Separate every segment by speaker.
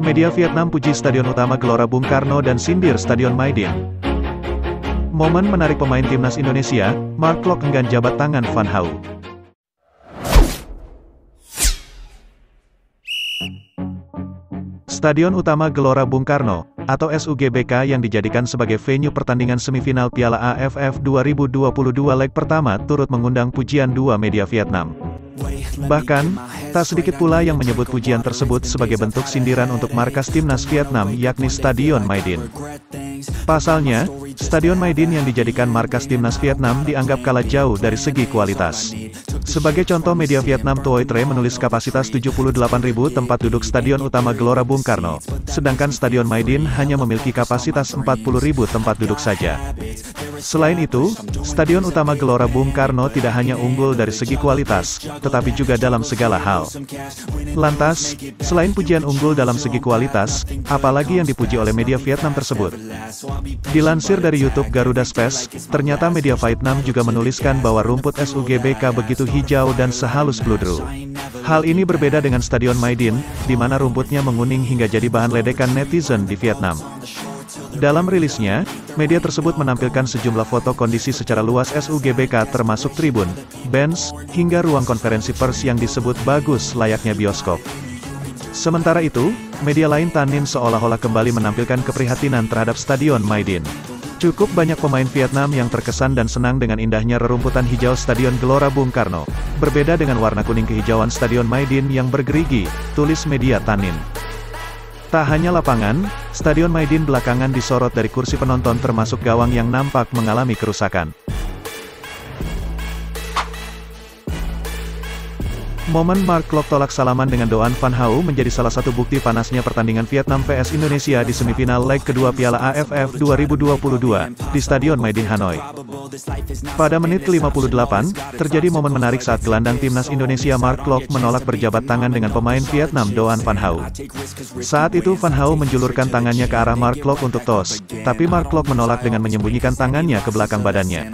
Speaker 1: Media Vietnam puji Stadion Utama Gelora Bung Karno dan sindir Stadion Maidin. Momen menarik pemain timnas Indonesia, Mark Klok enggan jabat tangan Van Hau. Stadion Utama Gelora Bung Karno, atau SUGBK yang dijadikan sebagai venue pertandingan semifinal Piala AFF 2022 leg pertama turut mengundang pujian dua media Vietnam. Bahkan, tak sedikit pula yang menyebut pujian tersebut sebagai bentuk sindiran untuk markas timnas Vietnam yakni Stadion Maidin. Pasalnya, Stadion Maidin yang dijadikan markas timnas Vietnam dianggap kalah jauh dari segi kualitas. Sebagai contoh, media Vietnam Toi Tre menulis kapasitas 78.000 tempat duduk Stadion Utama Gelora Bung Karno, sedangkan Stadion Maidin hanya memiliki kapasitas 40.000 tempat duduk saja. Selain itu, Stadion Utama Gelora Bung Karno tidak hanya unggul dari segi kualitas, tetapi juga dalam segala hal. Lantas, selain pujian unggul dalam segi kualitas, apalagi yang dipuji oleh media Vietnam tersebut? Dilansir dari YouTube Garuda Space, ternyata media Vietnam juga menuliskan bahwa rumput SUGBK begitu hijau dan sehalus bludru. Hal ini berbeda dengan Stadion Maidin, di mana rumputnya menguning hingga jadi bahan ledekan netizen di Vietnam. Dalam rilisnya, media tersebut menampilkan sejumlah foto kondisi secara luas SUGBK termasuk tribun, bench, hingga ruang konferensi pers yang disebut bagus layaknya bioskop. Sementara itu, media lain Tan Ninh seolah-olah kembali menampilkan keprihatinan terhadap Stadion Maidin. Cukup banyak pemain Vietnam yang terkesan dan senang dengan indahnya rerumputan hijau Stadion Gelora Bung Karno. Berbeda dengan warna kuning kehijauan Stadion Maidin yang bergerigi, tulis media Tan Ninh. Tak hanya lapangan, Stadion Maidin belakangan disorot dari kursi penonton termasuk gawang yang nampak mengalami kerusakan. Momen Mark Klok tolak salaman dengan Doan Van Hau menjadi salah satu bukti panasnya pertandingan Vietnam vs Indonesia di semifinal leg kedua Piala AFF 2022, di Stadion Maidin Hanoi. Pada menit ke-58, terjadi momen menarik saat gelandang timnas Indonesia Mark Klok menolak berjabat tangan dengan pemain Vietnam Doan Van Hau. Saat itu Van Hau menjulurkan tangannya ke arah Mark Klok untuk tos, tapi Mark Klok menolak dengan menyembunyikan tangannya ke belakang badannya.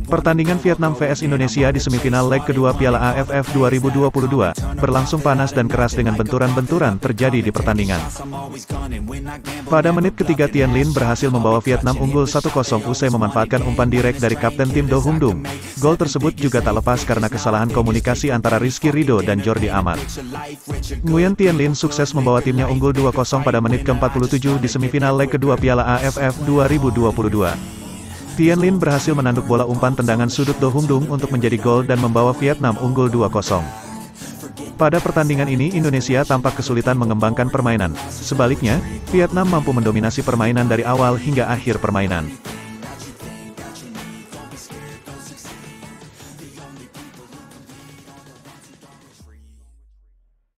Speaker 1: Pertandingan Vietnam vs Indonesia di semifinal leg kedua Piala AFF 2022, berlangsung panas dan keras dengan benturan-benturan terjadi di pertandingan. Pada menit ketiga Tien Linh berhasil membawa Vietnam unggul 1-0 usai memanfaatkan umpan direk dari kapten tim Do Hung Dung. Gol tersebut juga tak lepas karena kesalahan komunikasi antara Rizky Ridho dan Jordi Amat. Nguyen Tien Linh sukses membawa timnya unggul 2-0 pada menit ke-47 di semifinal leg kedua Piala AFF 2022. Tien Linh berhasil menanduk bola umpan tendangan sudut Do Hung Dung untuk menjadi gol dan membawa Vietnam unggul 2-0. Pada pertandingan ini Indonesia tampak kesulitan mengembangkan permainan. Sebaliknya, Vietnam mampu mendominasi permainan dari awal hingga akhir permainan.